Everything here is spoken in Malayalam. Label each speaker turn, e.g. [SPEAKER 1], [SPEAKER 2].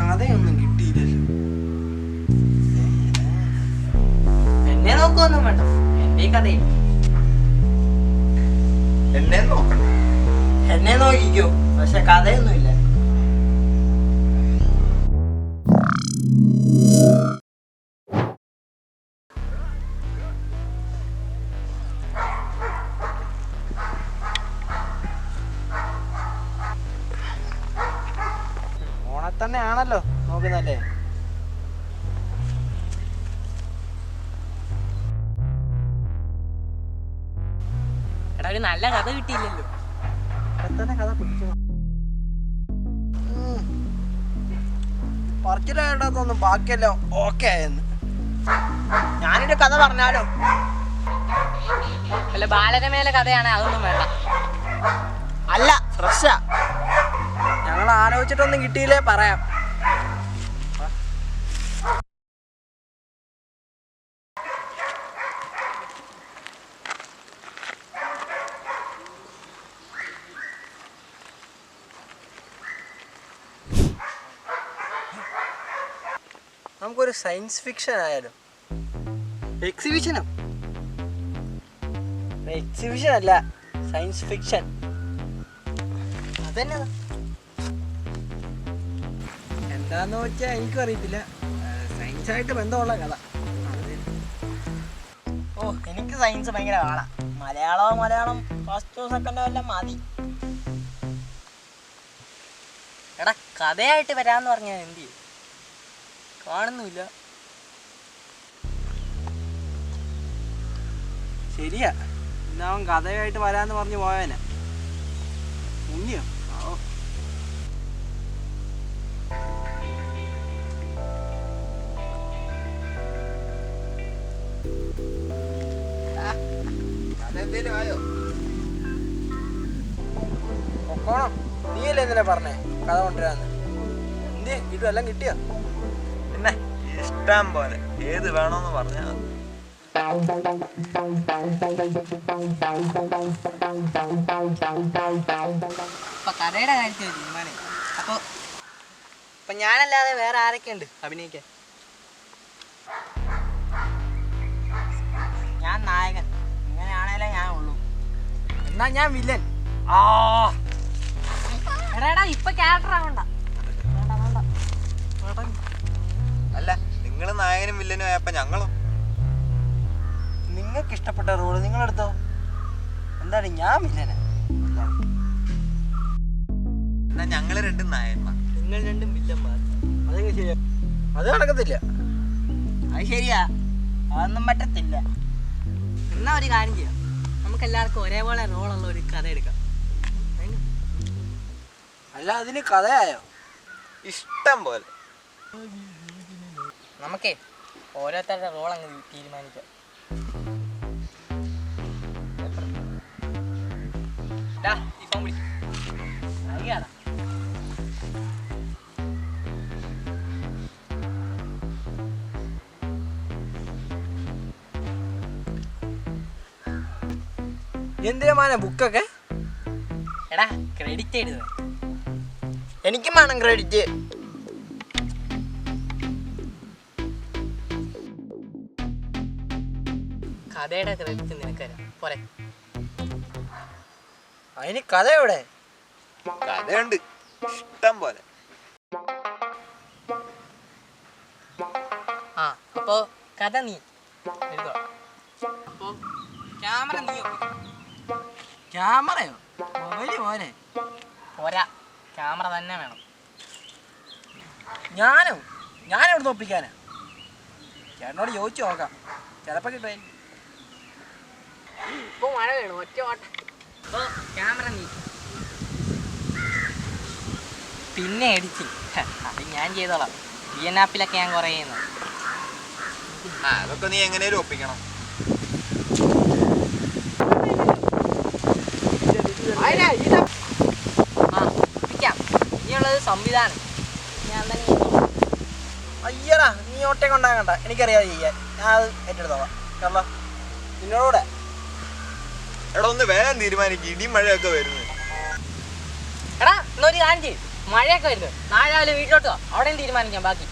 [SPEAKER 1] കഥയൊന്നും കിട്ടിയില്ലല്ലോ. എന്നെ നോക്കൊന്നും വേണ്ട, എന്റെ കഥയിൽ
[SPEAKER 2] എന്നെ നോക്കണം.
[SPEAKER 1] എന്നെ നോക്കിക്കോ, പക്ഷെ കഥയൊന്നുമില്ല. ഓണത്തന്നെയാണല്ലോ നോക്കുന്നല്ലേ.
[SPEAKER 3] എടാ ഒരു നല്ല കഥ കിട്ടിയില്ലല്ലോ.
[SPEAKER 1] തന്നെ കഥ പിടിച്ചോ. പറച്ചിലായിട്ടൊന്നും ബാക്കിയല്ലോ ഓക്കെ ആയെന്ന്. ഞാനൊരു കഥ പറഞ്ഞാലോ?
[SPEAKER 3] അല്ല ബാലരമേലെ കഥയാണ്, അതൊന്നും വേണ്ട.
[SPEAKER 1] അല്ല, ഫ്രഷാ. ഞങ്ങൾ ആലോചിച്ചിട്ടൊന്നും കിട്ടിയില്ലേ പറയാം. നമുക്കൊരു സയൻസ് ഫിക്ഷൻ ആയാലോ? എക്സിബിഷനോ? എക്സിബിഷൻ അല്ല, സയൻസ് ഫിക്ഷൻ. അതെന്നാ? എന്താന്ന് വെച്ചാൽ എനിക്കും അറിയത്തില്ല. സയൻസായിട്ട് ബന്ധമുള്ള കഥ. ഓ, എനിക്ക് സയൻസ് ഭയങ്കര കാണാം. മലയാളം ഫസ്റ്റോ സെക്കൻഡോ എല്ലാം മതി.
[SPEAKER 3] എടാ കഥയായിട്ട് വരാന്ന് പറഞ്ഞാൽ എന്ത് ചെയ്യും? കാണുന്നില്ല.
[SPEAKER 1] ശരിയാ, ഇന്നവൻ കഥയായിട്ട് വരാന്ന് പറഞ്ഞു പോയവനാ. ഉണ്ണിയോ?
[SPEAKER 2] അതെന്തേലും ആയോ?
[SPEAKER 1] പൊക്കോണം. നീയല്ലേ എന്തിനാ പറഞ്ഞേ കഥ കൊണ്ടുവരാന്ന്? എന്ത് ഇതെല്ലാം കിട്ടിയോ?
[SPEAKER 2] പിന്നെ ഇഷ്ടം പോലെ ഏത് വേണോന്ന് പറഞ്ഞാ മതി.
[SPEAKER 3] അപ്പൊ കഥയുടെ കാര്യത്തിൽ തീരുമാനം. അപ്പൊ ഞാനല്ലാതെ വേറെ ആരൊക്കെ ഉണ്ട് അഭിനയിക്കാൻ? ഞാൻ നായകൻ, ഇങ്ങനെയാണേലേ ഞാൻ ഉള്ളൂ.
[SPEAKER 1] എന്നാ ഞാൻ വില്ലൻ.
[SPEAKER 3] എടാ ഇപ്പൊ ക്യാരക്ടർ ആവണ്ട.
[SPEAKER 2] അല്ല, നിങ്ങള് നായകനും വില്ലനും ആയപ്പോ ഞങ്ങളും.
[SPEAKER 1] നിങ്ങൾക്ക് ഇഷ്ടപ്പെട്ട റോള് നിങ്ങളെടുത്തോ. എന്താണ് ഞാൻ വില്ലനാ?
[SPEAKER 2] എന്നാ ഞങ്ങള് രണ്ടും നായകന്മാർ,
[SPEAKER 3] നിങ്ങൾ രണ്ടും വില്ലന്മാർ.
[SPEAKER 1] അതൊക്കെ ശരിയാ. അത് നടക്കത്തില്ല.
[SPEAKER 3] അത് ശരിയാ, അതൊന്നും പറ്റത്തില്ല. എന്നാ ഒരു കാര്യം ചെയ്യാം, നമുക്ക് എല്ലാവർക്കും ഒരേപോലെ റോളുള്ള ഒരു കഥ എടുക്കാം.
[SPEAKER 1] അല്ല, അതിന് കഥയായോ?
[SPEAKER 2] ഇഷ്ടം പോലെ.
[SPEAKER 3] നമുക്കേ ഓരോരുത്തരുടെ റോൾ അങ്ങ് തീരുമാനിക്കാം. ഈ ഫോൺ വിളിക്കും.
[SPEAKER 1] എന്തിനാ മാന ബുക്കൊക്കെ?
[SPEAKER 3] എടാ ക്രെഡിറ്റ് എഴുതുക.
[SPEAKER 1] എനിക്കും വേണം ക്രെഡിറ്റ്.
[SPEAKER 3] കഥയുടെ ക്രെഡിറ്റ് നിനക്ക് തരാം, പോരെ?
[SPEAKER 1] അതിന് കഥ എവിടെ?
[SPEAKER 2] കഥയുണ്ട് ഇഷ്ടം പോലെ.
[SPEAKER 3] ആ അപ്പോ കഥ നീ എഴുതോ. അപ്പോ ക്യാമറ നീ
[SPEAKER 1] ക്യാമറയോ? മൊബൈല് പോരെ?
[SPEAKER 3] പോരാ, ക്യാമറ തന്നെ വേണം.
[SPEAKER 1] ഞാനെവിടെ ഒപ്പിക്കാനാ? ചേട്ടനോട് ചോദിച്ചു നോക്കാം, ചിലപ്പോ കിട്ടേ.
[SPEAKER 3] ഇപ്പൊ മഴ വീണു, ഒറ്റ ഓട്ട. അപ്പോ ക്യാമറ നീ, പിന്നെ എഡിറ്റിങ് അത് ഞാൻ ചെയ്തോളാം. DNAP-ലൊക്കെ ഞാൻ കുറേ ചെയ്യുന്നത്.
[SPEAKER 2] അതൊക്കെ നീ എങ്ങനെയും ഒപ്പിക്കണം.
[SPEAKER 3] ഒപ്പിക്കാം. ഇനിയുള്ളത് സംവിധാനം ഞാൻ തന്നെ ചെയ്തോളാം.
[SPEAKER 1] അയ്യടാ, നീ ഒട്ടേ കൊണ്ടാകണ്ട, എനിക്കറിയാതെ ചെയ്യാൻ. ഞാൻ അത് ഏറ്റെടുത്തോളാം. കാരണം നിന്നോടെ.
[SPEAKER 2] എടാ ഒന്ന് വേഗം തീരുമാനിക്കും, ഇടിയും മഴയൊക്കെ വരുന്നു.
[SPEAKER 3] എടാ എന്നൊരു കാര്യം ചെയ്യും, മഴയൊക്കെ വരുന്നു നാളെ രാവിലെ വീട്ടിലോട്ടോ അവിടെയും തീരുമാനിക്കാം ബാക്കി